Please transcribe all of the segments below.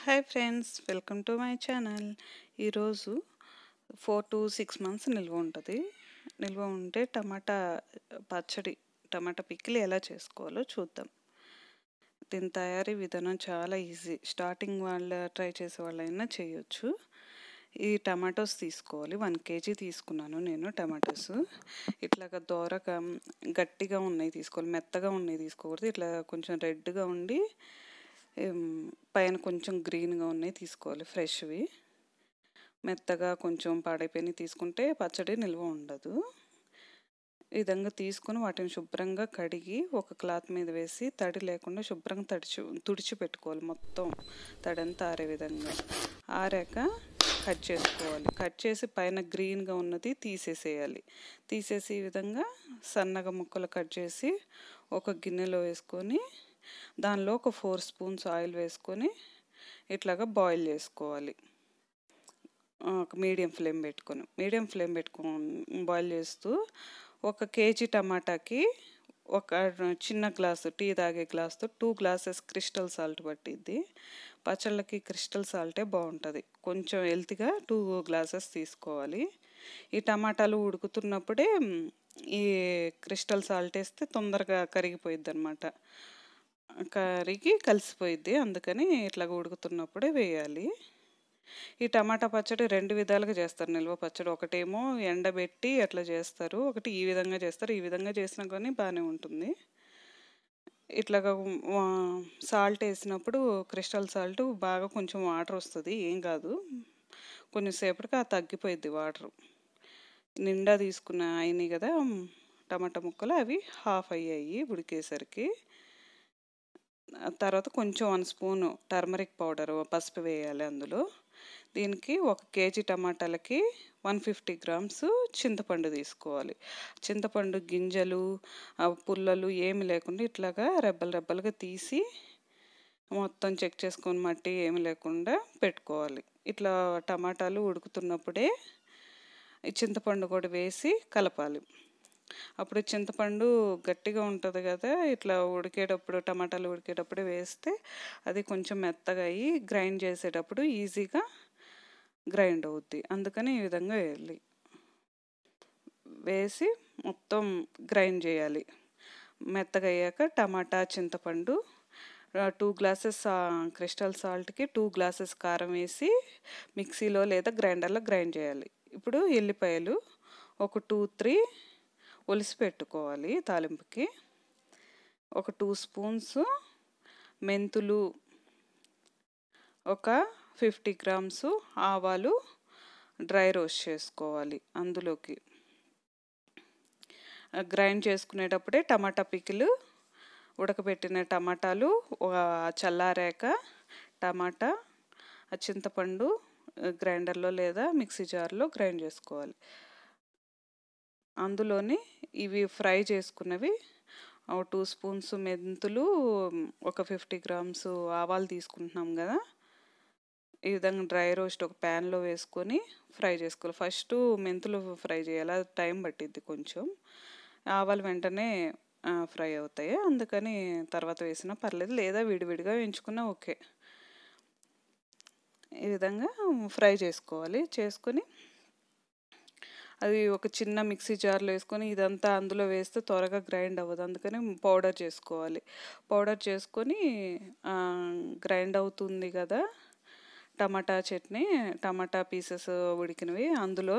Hi friends, welcome to my channel. ఈరోజు 4 to 6 months నిల్వ ఉంటుంది. నిల్వ ఉంటే టమాటా పచ్చడి, టమాటా పికిల్ ఎలా చేసుకోవాలో చూద్దాం. దీని తయారీ విధానం చాలా ఈజీ. స్టార్టింగ్ ట్రై చేసే వాళ్ళైనా చేయొచ్చు. ఈ టమాటోస్ తీసుకోవాలి. 1 kg తీసుకున్నాను నేను టమాటోస్. ఇట్లాగా దోరగా గట్టిగా ఉన్నాయి తీసుకోవాలి, మెత్తగా ఉన్నాయి తీసుకోకూడదు. ఇట్లా కొంచెం రెడ్గా ఉండి పైన కొంచెం గ్రీన్గా ఉన్నాయి తీసుకోవాలి. ఫ్రెష్వి. మెత్తగా కొంచెం పాడైపోయినవి తీసుకుంటే పచ్చడి నిల్వ ఉండదు. ఈ విధంగా తీసుకుని వాటిని శుభ్రంగా కడిగి ఒక క్లాత్ మీద వేసి తడి లేకుండా శుభ్రంగా తుడిచి పెట్టుకోవాలి. మొత్తం తడంతా ఆరే విధంగా. ఆరాక కట్ చేసుకోవాలి. కట్ చేసి పైన గ్రీన్గా ఉన్నది తీసేసేయాలి. తీసేసి ఈ విధంగా సన్నగా ముక్కలు కట్ చేసి ఒక గిన్నెలో వేసుకొని దానిలో ఒక 4 spoons ఆయిల్ వేసుకొని ఇట్లాగా బాయిల్ చేసుకోవాలి. ఒక మీడియం ఫ్లేమ్ పెట్టుకొని బాయిల్ చేస్తూ 1 kg టమాటాకి ఒక చిన్న గ్లాసు, టీ తాగే గ్లాస్తో 2 glasses క్రిస్టల్ సాల్ట్ పట్టిద్ది. పచ్చళ్ళకి క్రిస్టల్ సాల్టే బాగుంటుంది. కొంచెం హెల్తీగా 2 glasses తీసుకోవాలి. ఈ టమాటాలు ఉడుకుతున్నప్పుడే ఈ క్రిస్టల్ సాల్ట్ వేస్తే తొందరగా కరిగిపోయిద్ది అనమాట. కరిగి కలిసిపోయిద్ది. అందుకని ఇట్లాగ ఉడుకుతున్నప్పుడే వేయాలి. ఈ టమాటా పచ్చడి 2 విధాలుగా చేస్తారు నిల్వ పచ్చడి. ఒకటేమో ఎండబెట్టి అట్లా చేస్తారు, ఒకటి ఈ విధంగా చేస్తారు. ఈ విధంగా చేసినా కానీ బాగానే ఉంటుంది. ఇట్లాగా సాల్ట్ వేసినప్పుడు క్రిస్టల్ సాల్ట్ బాగా కొంచెం వాటర్ వస్తుంది, ఏం కాదు. కొంచెంసేపటికి అది తగ్గిపోయిద్ది వాటర్. నిండా అయినాయి కదా టమాటా ముక్కలు, అవి హాఫ్ అయ్యాయి ఉడికేసరికి. తర్వాత కొంచెం 1 spoon టర్మరిక్ పౌడర్, పసుపు వేయాలి అందులో. దీనికి 1 kg టమాటాలకి 150 grams చింతపండు తీసుకోవాలి. చింతపండు గింజలు, పుల్లలు ఏమి లేకుండా ఇట్లాగా రెబ్బలుగా తీసి మొత్తం చెక్ చేసుకొని మట్టి ఏమి లేకుండా పెట్టుకోవాలి. ఇట్లా టమాటాలు ఉడుకుతున్నప్పుడే ఈ చింతపండు కూడా వేసి కలపాలి. అప్పుడు చింతపండు గట్టిగా ఉంటుంది కదా, ఇట్లా టమాటాలు ఉడికేటప్పుడు వేస్తే అది కొంచెం మెత్తగా అయ్యి గ్రైండ్ చేసేటప్పుడు ఈజీగా గ్రైండ్ అవుద్ది. అందుకని ఈ విధంగా వేసి మొత్తం గ్రైండ్ చేయాలి. మెత్తగా అయ్యాక టమాటా, చింతపండు, 2 glasses క్రిస్టల్ సాల్ట్కి 2 glasses కారం వేసి మిక్సీలో లేదా గ్రైండర్లో గ్రైండ్ చేయాలి. ఇప్పుడు ఎల్లిపాయలు ఒక 2-3 ఒలిసి పెట్టుకోవాలి తాలింపుకి. ఒక 2 spoons మెంతులు, ఒక 50 grams ఆవాలు డ్రై రోస్ట్ చేసుకోవాలి. అందులోకి గ్రైండ్ చేసుకునేటప్పుడే టమాటా పికిల్, ఉడకబెట్టిన టమాటాలు చల్లారాక టమాటా, చింతపండు గ్రైండర్లో లేదా మిక్సీ జార్లో గ్రైండ్ చేసుకోవాలి. అందులోని ఇవి ఫ్రై చేసుకున్నవి 2 spoons మెంతులు, ఒక 50 grams ఆవాలు తీసుకుంటున్నాం కదా, ఈ విధంగా డ్రై రోస్ట్ ఒక ప్యాన్లో వేసుకొని ఫ్రై చేసుకోవాలి. ఫస్ట్ మెంతులు ఫ్రై చేయాలి, అది టైం పట్టిద్ది కొంచెం. ఆవాలు వెంటనే ఫ్రై అవుతాయి, అందుకని తర్వాత వేసినా పర్లేదు, లేదా విడివిడిగా వేయించుకున్నా ఓకే. ఈ విధంగా ఫ్రై చేసుకోవాలి. చేసుకొని అది ఒక చిన్న మిక్సీ జార్లో వేసుకొని ఇదంతా అందులో వేస్తే త్వరగా గ్రైండ్ అవ్వదు, అందుకని పౌడర్ చేసుకోవాలి. పౌడర్ చేసుకొని గ్రైండ్ అవుతుంది కదా టమాటా చట్నీ, టమాటా పీసెస్ ఉడికినవి అందులో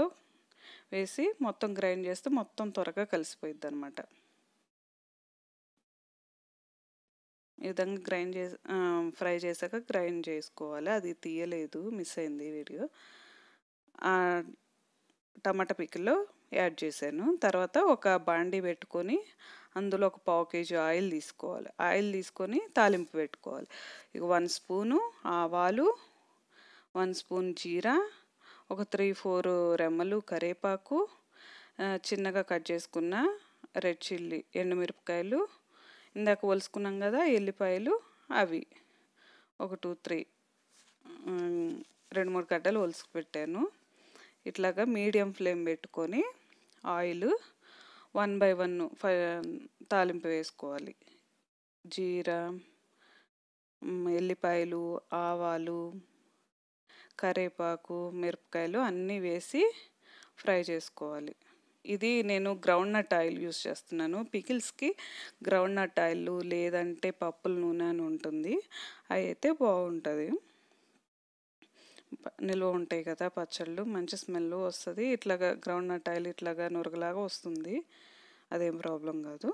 వేసి మొత్తం గ్రైండ్ చేస్తే మొత్తం త్వరగా కలిసిపోయిద్ది అనమాట. ఈ విధంగా ఫ్రై చేశాక గ్రైండ్ చేసుకోవాలి. అది తీయలేదు, మిస్ అయింది వీడియో. టమాటా పికిల్లో యాడ్ చేశాను. తర్వాత ఒక బాండీ పెట్టుకొని అందులో ఒక 1/2 kg ఆయిల్ తీసుకోవాలి. ఆయిల్ తీసుకొని తాలింపు పెట్టుకోవాలి. ఇక 1 spoon ఆవాలు, 1 spoon జీరా, ఒక 3-4 రెమ్మలు కరివేపాకు, చిన్నగా కట్ చేసుకున్న రెడ్ చిల్లీ, ఎండుమిరపకాయలు, ఇందాక ఒలుసుకున్నాం కదా ఎల్లిపాయలు, అవి ఒక 2-3 2-3 గడ్డలు ఒలుసుకు పెట్టాను. ఇట్లాగా మీడియం ఫ్లేమ్ పెట్టుకొని ఆయిల్ 1 by 1 తాలింపు వేసుకోవాలి. జీరా, ఎల్లిపాయలు, ఆవాలు, కరివేపాకు, మిరపకాయలు అన్నీ వేసి ఫ్రై చేసుకోవాలి. ఇది నేను గ్రౌండ్ నట్ ఆయిల్ యూస్ చేస్తున్నాను. పికిల్స్‌కి గ్రౌండ్ నట్ ఆయిల్ లేదంటే పప్పుల నూనె అని ఉంటుంది. అయితే బాగుంటుంది. నిల్వ ఉంటాయి కదా పచ్చళ్ళు, మంచి స్మెల్ వస్తుంది. ఇట్లాగా గ్రౌండ్ నట్ ఆయిల్ ఇట్లాగా నురగలాగా వస్తుంది. అదేం ప్రాబ్లం కాదు.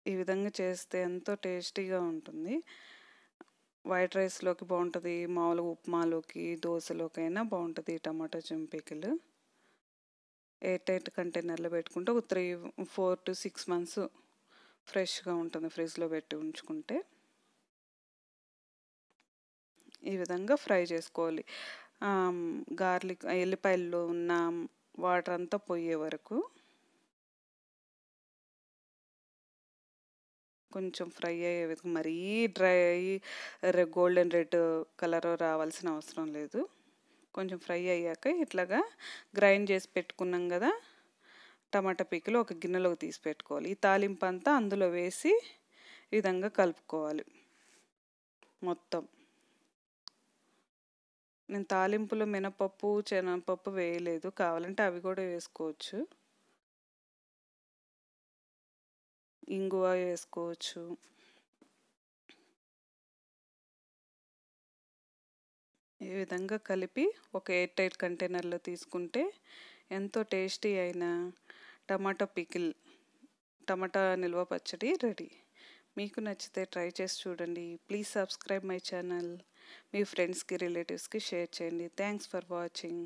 ఈ విధంగా చేస్తే ఎంతో టేస్టీగా ఉంటుంది. వైట్ రైస్‌లోకి బావుంటది. మామూలుగా ఉప్మాలోకి, దోసలోకైనా బావుంటది ఈ టమాటా పికిల్. ఎయిర్ టైట్ కంటైనర్‌లో పెట్టుకుంటే ఒక 4-6 మంత్స్ ఫ్రెష్‌గా ఉంటుంది ఫ్రిడ్జ్‌లో పెట్టి ఉంచుకుంటే. ఈ విధంగా ఫ్రై చేసుకోవాలి. గార్లిక్ ఎల్లిపాయల్లో ఉన్న వాటర్ అంతా పోయే వరకు కొంచెం ఫ్రై అయ్యే విధంగా మరీ డ్రై గోల్డెన్ రెడ్ కలర్ రావాల్సిన అవసరం లేదు. కొంచెం ఫ్రై అయ్యాక ఇట్లాగా గ్రైండ్ చేసి పెట్టుకున్నాం కదా టమాటా పికిల్ ఒక గిన్నెలోకి తీసి పెట్టుకోవాలి. ఈ తాలింపు అంతా అందులో వేసి ఈ విధంగా కలుపుకోవాలి మొత్తం. నేను తాలింపులో మినపప్పు, శనగపప్పు వేయలేదు. కావాలంటే అవి కూడా వేసుకోవచ్చు. ఇంగువ వేసుకోవచ్చు. ఈ విధంగా కలిపి ఒక ఎయిర్ టైట్ కంటైనర్‌లో తీసుకుంటే ఎంతో టేస్టీ అయిన టమాటా పికిల్, టమాటా నిల్వ పచ్చడి రెడీ. మీకు నచ్చితే ట్రై చేసి చూడండి. Please subscribe my channel. మీ ఫ్రెండ్స్‌కి, రిలేటివ్స్‌కి షేర్ చేయండి. Thanks for watching.